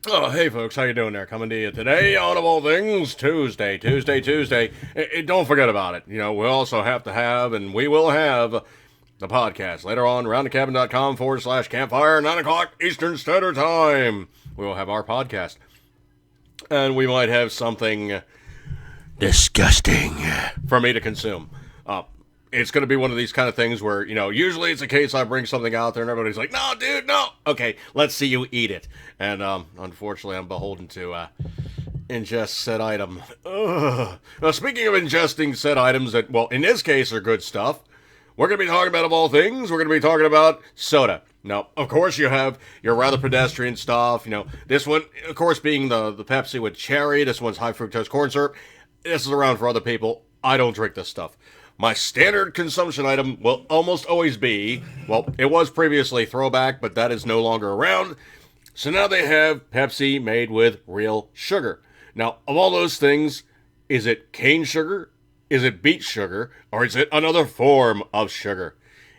Oh, hey folks, how you doing there? Coming to you today on of all things, Tuesday. Don't forget about it. We also have to have, and we will have, the podcast later on, roundthecabin.com/campfire, 9 o'clock Eastern Standard Time. We will have our podcast. And we might have something disgusting for me to consume. It's going to be one of these kind of things where, usually it's a case I bring something out there and everybody's like, no, dude, no. Okay, let's see you eat it. And unfortunately, I'm beholden to ingest said item. Ugh. Now, speaking of ingesting said items that, well, in this case are good stuff, we're going to be talking about, of all things, we're going to be talking about soda. Now, of course, you have your rather pedestrian stuff. This one, of course, being the Pepsi with cherry. This one's high fructose corn syrup. This is around for other people. I don't drink this stuff. My standard consumption item will almost always be, well, it was previously Throwback, but that is no longer around. So now they have Pepsi made with real sugar. Now, of all those things, is it cane sugar? Is it beet sugar? Or is it another form of sugar?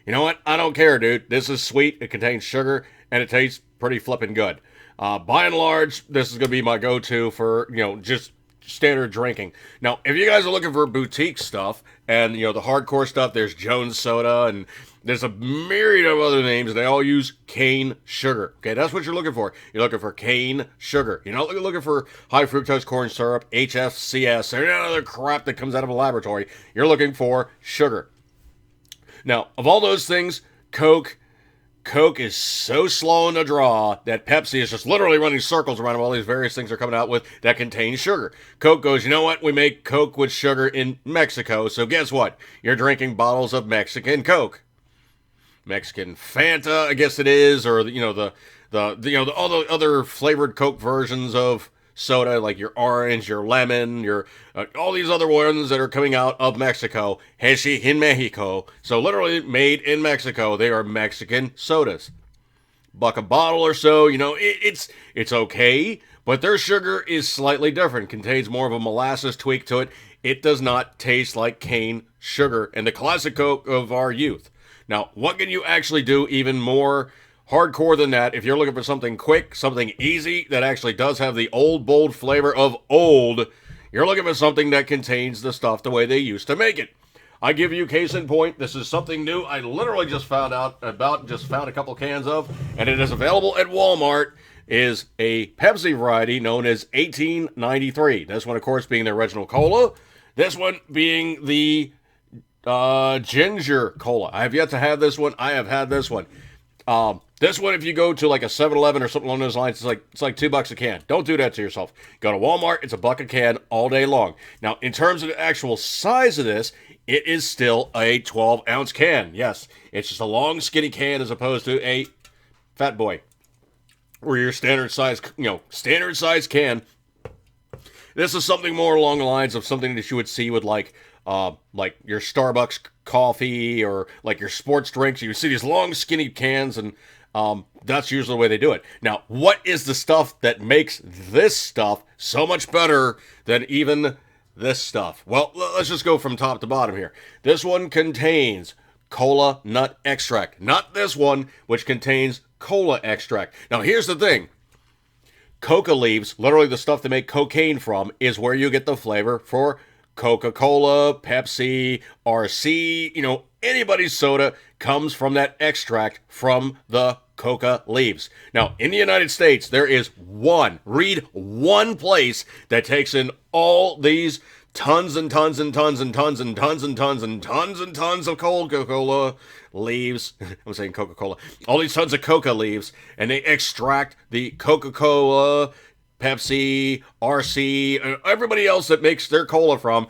You know what? I don't care, dude. This is sweet. It contains sugar, and it tastes pretty flippin' good. By and large, this is going to be my go-to for, just standard drinking. Now, if you guys are looking for boutique stuff and, the hardcore stuff, there's Jones Soda and there's a myriad of other names and they all use cane sugar. Okay, that's what you're looking for. You're looking for cane sugar. You're not looking for high fructose corn syrup, HFCS, or any other crap that comes out of a laboratory. You're looking for sugar. Now, of all those things, Coke is so slow in the draw that Pepsi is just literally running circles around all these various things they're coming out with that contain sugar. Coke goes, you know what? We make Coke with sugar in Mexico, so guess what? You're drinking bottles of Mexican Coke. Mexican Fanta, I guess it is, or all the other flavored Coke versions of soda, like your orange, your lemon, your all these other ones that are coming out of Mexico, hechi in Mexico. So literally made in Mexico, they are Mexican sodas. Buck a bottle or so, it's okay, but their sugar is slightly different. Contains more of a molasses tweak to it. It does not taste like cane sugar and the classic Coke of our youth. Now, what can you actually do even more hardcore than that if you're looking for something quick, something easy that actually does have the old, bold flavor of old? You're looking for something that contains the stuff the way they used to make it. I give you case in point. This is something new I literally just found out about, just found a couple cans of, and it is available at Walmart. Is a Pepsi variety known as 1893. This one, of course, being the original cola. This one being the ginger cola. I have yet to have this one. I have had this one. This one, if you go to like a 7-Eleven or something along those lines, it's like $2 a can. Don't do that to yourself. Go to Walmart, it's $1 a can all day long. Now, in terms of the actual size of this, it is still a 12-ounce can. Yes, it's just a long, skinny can as opposed to a fat boy, or your standard size can. This is something more along the lines of something that you would see with like your Starbucks coffee or like your sports drinks. You see these long, skinny cans, and that's usually the way they do it. Now, what is the stuff that makes this stuff so much better than even this stuff? Well, let's just go from top to bottom here. This one contains cola nut extract, not this one, which contains cola extract. Now, here's the thing. Coca leaves, literally the stuff they make cocaine from, is where you get the flavor for Coca-Cola, Pepsi, RC, anybody's soda comes from that extract from the coca leaves. Now, in the United States, there is one place that takes in all these tons and tons and tons and tons and tons and tons and tons and tons of Coca-Cola leaves. I'm saying Coca-Cola. All these tons of coca leaves, and they extract the Coca-Cola, Pepsi, RC, everybody else that makes their cola from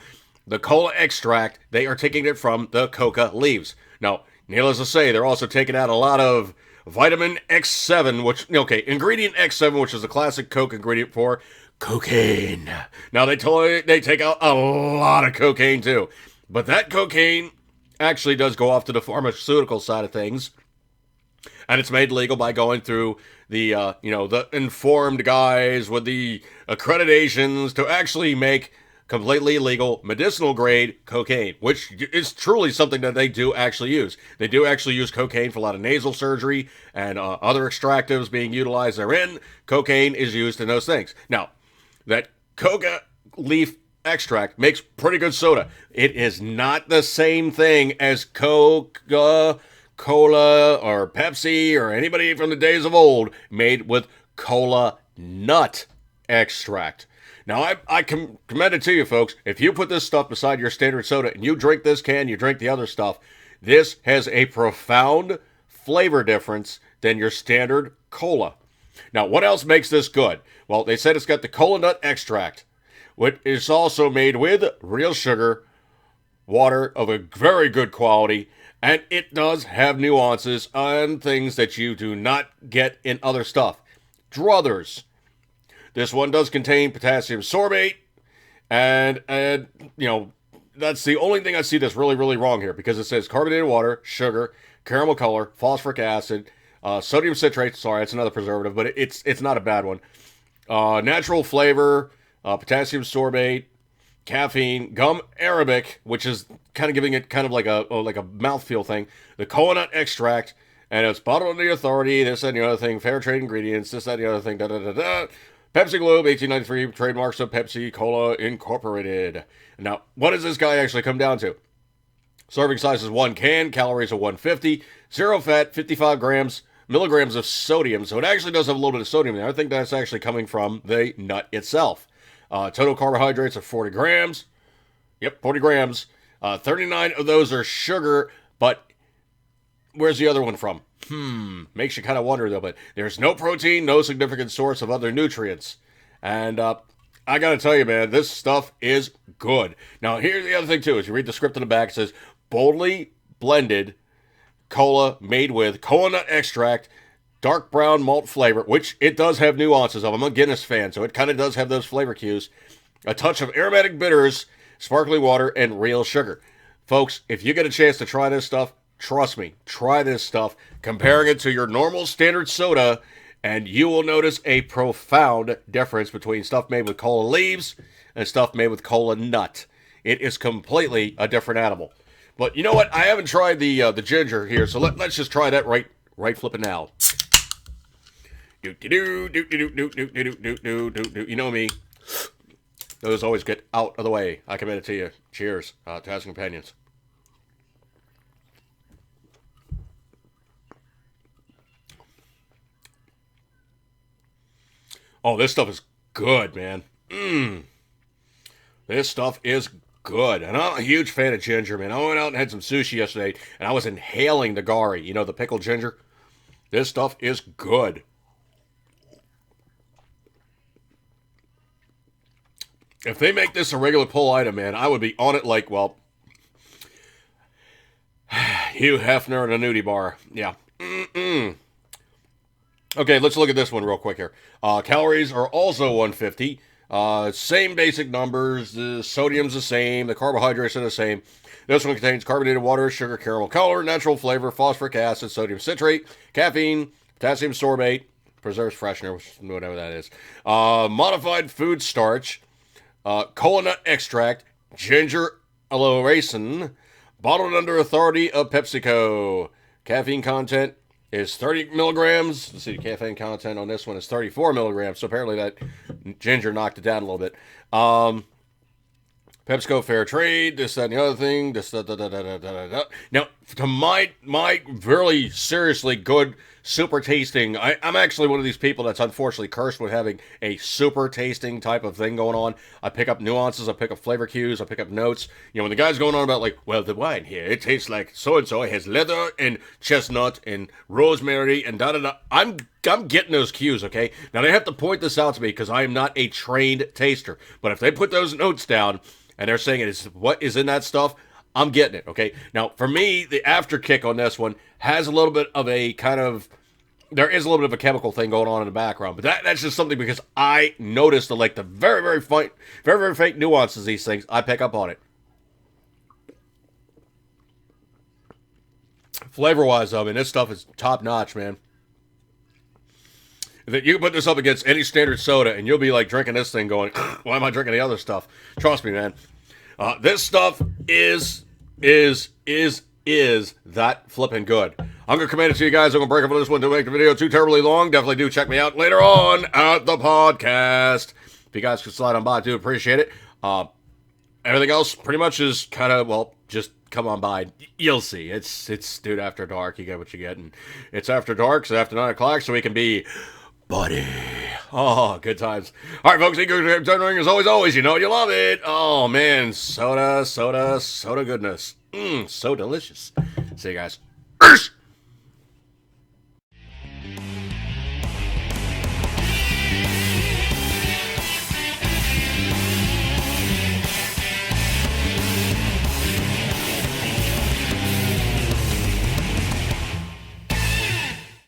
the cola extract. They are taking it from the coca leaves. Now, needless to say, they're also taking out a lot of vitamin X7, ingredient X7, which is the classic Coke ingredient for cocaine. Now, they take out a lot of cocaine too. But that cocaine actually does go off to the pharmaceutical side of things. And it's made legal by going through the informed guys with the accreditations to actually make completely illegal medicinal grade cocaine, which is truly something that they do actually use. They do actually use cocaine for a lot of nasal surgery and other extractives being utilized therein. Cocaine is used in those things. Now, that coca leaf extract makes pretty good soda. It is not the same thing as Coca Cola or Pepsi or anybody from the days of old made with cola nut extract. Now, I commend it to you, folks. If you put this stuff beside your standard soda and you drink this can, you drink the other stuff, this has a profound flavor difference than your standard cola. Now, what else makes this good? Well, they said it's got the cola nut extract, which is also made with real sugar, water of a very good quality, and it does have nuances on things that you do not get in other stuff. Druthers. This one does contain potassium sorbate, and that's the only thing I see that's really, really wrong here, because it says carbonated water, sugar, caramel color, phosphoric acid, sodium citrate. Sorry, that's another preservative, but it's not a bad one. Natural flavor, potassium sorbate, caffeine, gum arabic, which is kind of giving it kind of like a mouthfeel thing. The cola nut extract, and it's bottled under the authority. This and the other thing, fair trade ingredients. This and the other thing. Da da da da. Pepsi Globe, 1893, trademarks of Pepsi Cola Incorporated. Now, what does this guy actually come down to? Serving size is 1 can, calories of 150, zero fat, 55 milligrams of sodium. So it actually does have a little bit of sodium there. I think that's actually coming from the nut itself. Total carbohydrates of 40 grams. Yep, 40 grams. 39 of those are sugar, but where's the other one from? Makes you kind of wonder, though, but there's no protein, no significant source of other nutrients. And I got to tell you, man, this stuff is good. Now, here's the other thing, too, is you read the script on the back, it says, boldly blended cola made with cola nut extract, dark brown malt flavor, which it does have nuances of. I'm a Guinness fan, so it kind of does have those flavor cues. A touch of aromatic bitters, sparkling water, and real sugar. Folks, if you get a chance to try this stuff, trust me, try this stuff, comparing it to your normal standard soda, and you will notice a profound difference between stuff made with cola leaves and stuff made with cola nut. It is completely a different animal. But you know what? I haven't tried the ginger here, so let's just try that right flipping now. You know me. Those always get out of the way. I commend it to you. Cheers to House Companions. Oh, this stuff is good, man. This stuff is good. And I'm a huge fan of ginger, man. I went out and had some sushi yesterday, and I was inhaling the gari. You know, the pickled ginger? This stuff is good. If they make this a regular pull item, man, I would be on it like, well, Hugh Hefner and a nudie bar. Yeah. Okay, let's look at this one real quick here. Calories are also 150. Same basic numbers. The sodium's the same. The carbohydrates are the same. This one contains carbonated water, sugar, caramel color, natural flavor, phosphoric acid, sodium citrate, caffeine, potassium sorbate, preserves freshener, whatever that is, modified food starch, cola nut extract, ginger aloe raisin, bottled under authority of PepsiCo. Caffeine content is 30 milligrams. Let's see, the caffeine content on this one is 34 milligrams. So apparently that ginger knocked it down a little bit. PepsiCo Fair Trade, this, that, and the other thing. This, Now, to my really seriously good, super tasting, I'm actually one of these people that's unfortunately cursed with having a super tasting type of thing going on. I pick up nuances, I pick up flavor cues, I pick up notes. You know, when the guy's going on about like, well, the wine here, it tastes like so-and-so. It has leather and chestnut and rosemary and da-da-da. I'm getting those cues, okay? Now, they have to point this out to me because I am not a trained taster. But if they put those notes down and they're saying it is what is in that stuff, I'm getting it, okay? Now, for me, the after kick on this one has a little bit of a kind of, there is a little bit of a chemical thing going on in the background, but that's just something because I noticed the very, very faint nuances of these things. I pick up on it. Flavor-wise, I mean, this stuff is top-notch, man. that you can put this up against any standard soda, and you'll be like drinking this thing going, why am I drinking the other stuff? Trust me, man. This stuff is that flipping good. I'm going to command it to you guys. I'm going to break up on this one to make the video too terribly long. Definitely do check me out later on at the podcast. If you guys could slide on by, I do appreciate it. Everything else pretty much is kind of, well, just come on by. You'll see. It's dude, after dark. You get what you get. And it's after dark, so after 9 o'clock, so we can be buddy. Oh, good times. All right, folks. As always, you know you love it. Oh, man. Soda goodness. So delicious. See you guys.